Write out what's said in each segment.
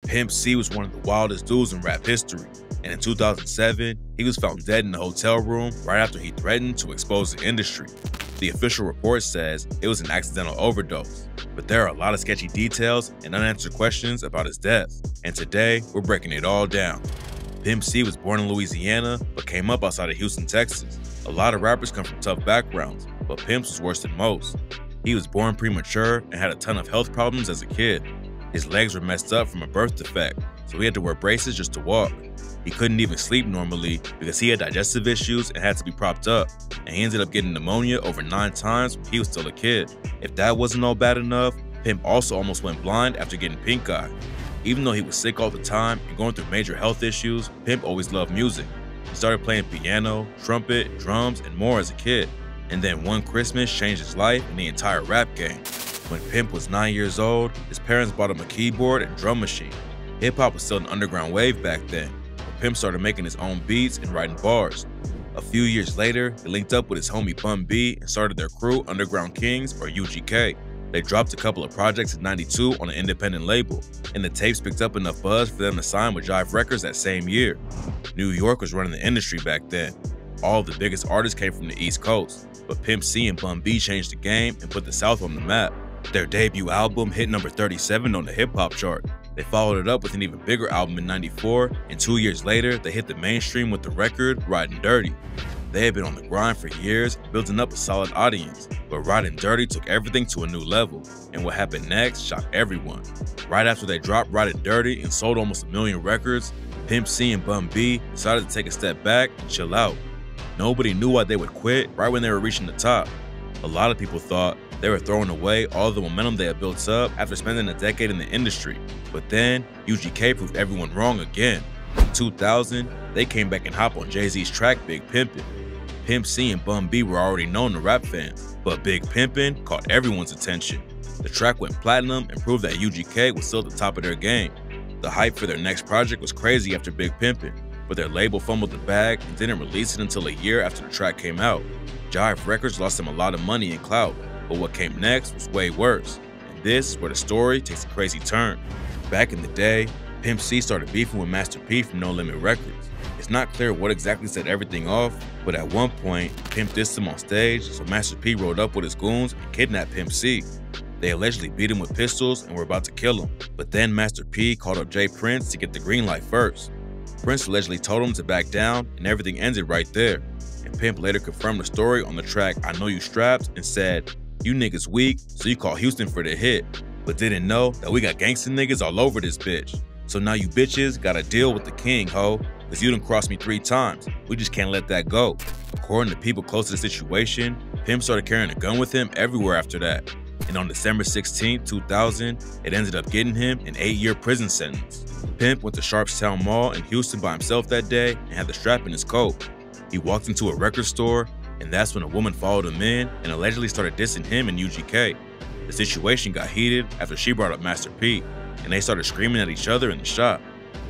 Pimp C was one of the wildest dudes in rap history, and in 2007, he was found dead in a hotel room right after he threatened to expose the industry. The official report says it was an accidental overdose, but there are a lot of sketchy details and unanswered questions about his death, and today we're breaking it all down. Pimp C was born in Louisiana, but came up outside of Houston, Texas. A lot of rappers come from tough backgrounds, but Pimp's was worse than most. He was born premature and had a ton of health problems as a kid. His legs were messed up from a birth defect, so he had to wear braces just to walk. He couldn't even sleep normally because he had digestive issues and had to be propped up, and he ended up getting pneumonia over 9 times when he was still a kid. If that wasn't all bad enough, Pimp also almost went blind after getting pink eye. Even though he was sick all the time and going through major health issues, Pimp always loved music. He started playing piano, trumpet, drums, and more as a kid, and then one Christmas changed his life and the entire rap game. When Pimp was 9 years old, his parents bought him a keyboard and drum machine. Hip-hop was still an underground wave back then, but Pimp started making his own beats and writing bars. A few years later, he linked up with his homie Bun B and started their crew Underground Kings, or UGK. They dropped a couple of projects in '92 on an independent label, and the tapes picked up enough buzz for them to sign with Jive Records that same year. New York was running the industry back then. All of the biggest artists came from the East Coast, but Pimp C and Bun B changed the game and put the South on the map. Their debut album hit number 37 on the hip-hop chart. They followed it up with an even bigger album in '94, and 2 years later, they hit the mainstream with the record Riding Dirty. They had been on the grind for years, building up a solid audience, but Riding Dirty took everything to a new level, and what happened next shocked everyone. Right after they dropped Riding Dirty and sold almost 1 million records, Pimp C and Bun B decided to take a step back and chill out. Nobody knew why they would quit right when they were reaching the top. A lot of people thought they were throwing away all the momentum they had built up after spending a decade in the industry, but then UGK proved everyone wrong again. In 2000, they came back and hopped on Jay-Z's track Big Pimpin'. Pimp C and Bun B were already known to rap fans, but Big Pimpin' caught everyone's attention. The track went platinum and proved that UGK was still at the top of their game. The hype for their next project was crazy after Big Pimpin', but their label fumbled the bag and didn't release it until a year after the track came out. Jive Records lost them a lot of money and clout, but what came next was way worse, and this is where the story takes a crazy turn. Back in the day, Pimp C started beefing with Master P from No Limit Records. It's not clear what exactly set everything off, but at one point, Pimp dissed him on stage, so Master P rolled up with his goons and kidnapped Pimp C. They allegedly beat him with pistols and were about to kill him, but then Master P called up Jay Prince to get the green light first. Prince allegedly told him to back down, and everything ended right there. And Pimp later confirmed the story on the track I Know You Strapped and said, "You niggas weak, so you call Houston for the hit, but didn't know that we got gangsta niggas all over this bitch. So now you bitches gotta deal with the king, ho, cause you done crossed me 3 times. We just can't let that go." According to people close to the situation, Pimp started carrying a gun with him everywhere after that. And on December 16, 2000, it ended up getting him an 8-year prison sentence. Pimp went to Sharpstown Mall in Houston by himself that day and had the strap in his coat. He walked into a record store, and that's when a woman followed him in and allegedly started dissing him and UGK. The situation got heated after she brought up Master P, and they started screaming at each other in the shop.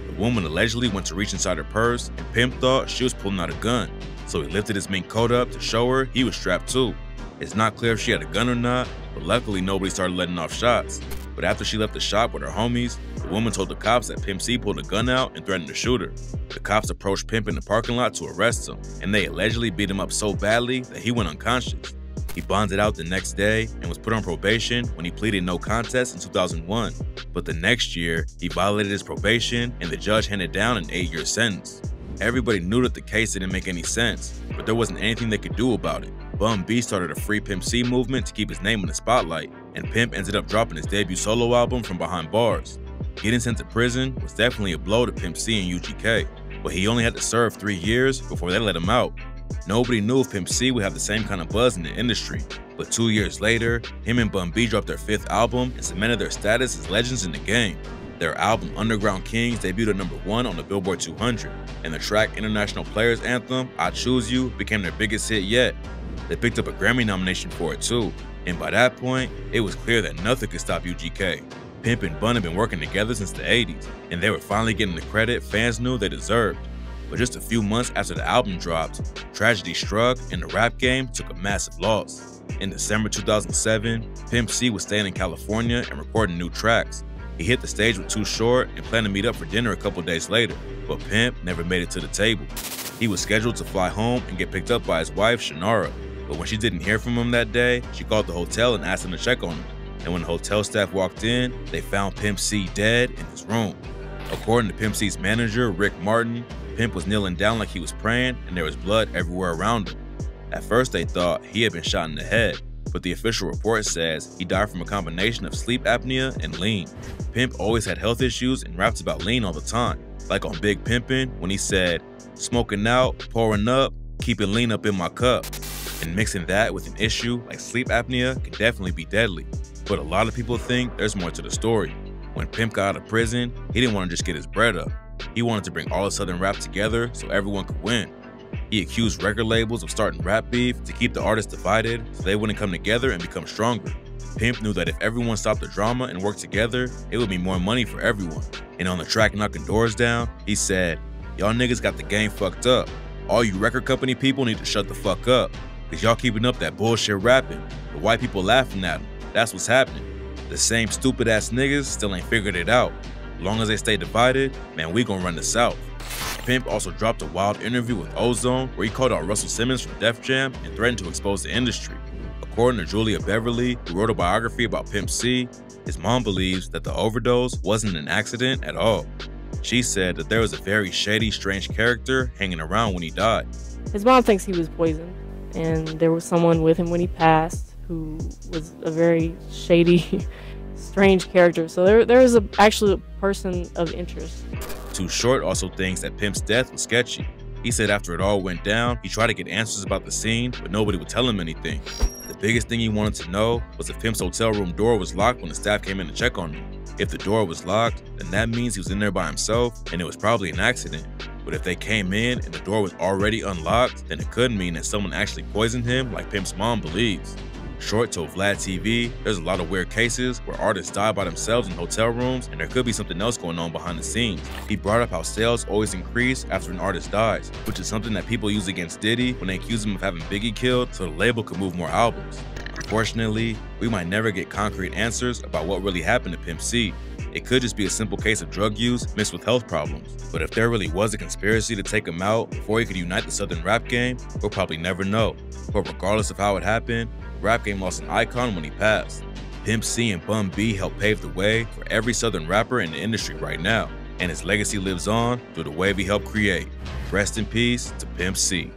The woman allegedly went to reach inside her purse, and Pimp thought she was pulling out a gun, so he lifted his mink coat up to show her he was strapped too. It's not clear if she had a gun or not, but luckily nobody started letting off shots. But after she left the shop with her homies, the woman told the cops that Pimp C pulled a gun out and threatened to shoot her. The cops approached Pimp in the parking lot to arrest him, and they allegedly beat him up so badly that he went unconscious. He bonded out the next day and was put on probation when he pleaded no contest in 2001. But the next year, he violated his probation and the judge handed down an 8-year sentence. Everybody knew that the case didn't make any sense, but there wasn't anything they could do about it. Bun B started a Free Pimp C movement to keep his name in the spotlight, and Pimp ended up dropping his debut solo album From Behind Bars. Getting sent to prison was definitely a blow to Pimp C and UGK, but he only had to serve 3 years before they let him out. Nobody knew if Pimp C would have the same kind of buzz in the industry, but 2 years later, him and Bun B dropped their 5th album and cemented their status as legends in the game. Their album Underground Kings debuted at #1 on the Billboard 200, and the track International Players Anthem, I Choose You, became their biggest hit yet. They picked up a Grammy nomination for it too, and by that point, it was clear that nothing could stop UGK. Pimp and Bun had been working together since the 80s, and they were finally getting the credit fans knew they deserved. But just a few months after the album dropped, tragedy struck and the rap game took a massive loss. In December 2007, Pimp C was staying in California and recording new tracks. He hit the stage with Too Short and planned to meet up for dinner a couple days later, but Pimp never made it to the table. He was scheduled to fly home and get picked up by his wife, Shannara, but when she didn't hear from him that day, she called the hotel and asked him to check on him. And when the hotel staff walked in, they found Pimp C dead in his room. According to Pimp C's manager, Rick Martin, Pimp was kneeling down like he was praying and there was blood everywhere around him. At first they thought he had been shot in the head, but the official report says he died from a combination of sleep apnea and lean. Pimp always had health issues and raps about lean all the time, like on Big Pimpin' when he said, "Smoking out, pouring up, keeping lean up in my cup." And mixing that with an issue like sleep apnea can definitely be deadly. But a lot of people think there's more to the story. When Pimp got out of prison, he didn't want to just get his bread up. He wanted to bring all of Southern rap together so everyone could win. He accused record labels of starting rap beef to keep the artists divided so they wouldn't come together and become stronger. Pimp knew that if everyone stopped the drama and worked together, it would mean more money for everyone. And on the track Knocking Doors Down, he said, "Y'all niggas got the game fucked up. All you record company people need to shut the fuck up, cause y'all keeping up that bullshit rapping. The white people laughing at them. That's what's happening. The same stupid ass niggas still ain't figured it out. As long as they stay divided, man, we gon' run the South." Pimp also dropped a wild interview with Ozone where he called out Russell Simmons from Def Jam and threatened to expose the industry. According to Julia Beverly, who wrote a biography about Pimp C, his mom believes that the overdose wasn't an accident at all. She said that there was a very shady, strange character hanging around when he died. His mom thinks he was poisoned, and there was someone with him when he passed who was a very shady, strange character. So there was actually a person of interest. Too Short also thinks that Pimp's death was sketchy. He said after it all went down, he tried to get answers about the scene, but nobody would tell him anything. The biggest thing he wanted to know was if Pimp's hotel room door was locked when the staff came in to check on him. If the door was locked, then that means he was in there by himself and it was probably an accident. But if they came in and the door was already unlocked, then it could mean that someone actually poisoned him like Pimp's mom believes. Short told Vlad TV, there's a lot of weird cases where artists die by themselves in hotel rooms and there could be something else going on behind the scenes. He brought up how sales always increase after an artist dies, which is something that people use against Diddy when they accuse him of having Biggie killed so the label could move more albums. Unfortunately, we might never get concrete answers about what really happened to Pimp C. It could just be a simple case of drug use mixed with health problems. But if there really was a conspiracy to take him out before he could unite the Southern rap game, we'll probably never know. But regardless of how it happened, the rap game lost an icon when he passed. Pimp C and Bun B helped pave the way for every Southern rapper in the industry right now, and his legacy lives on through the wave he helped create. Rest in peace to Pimp C.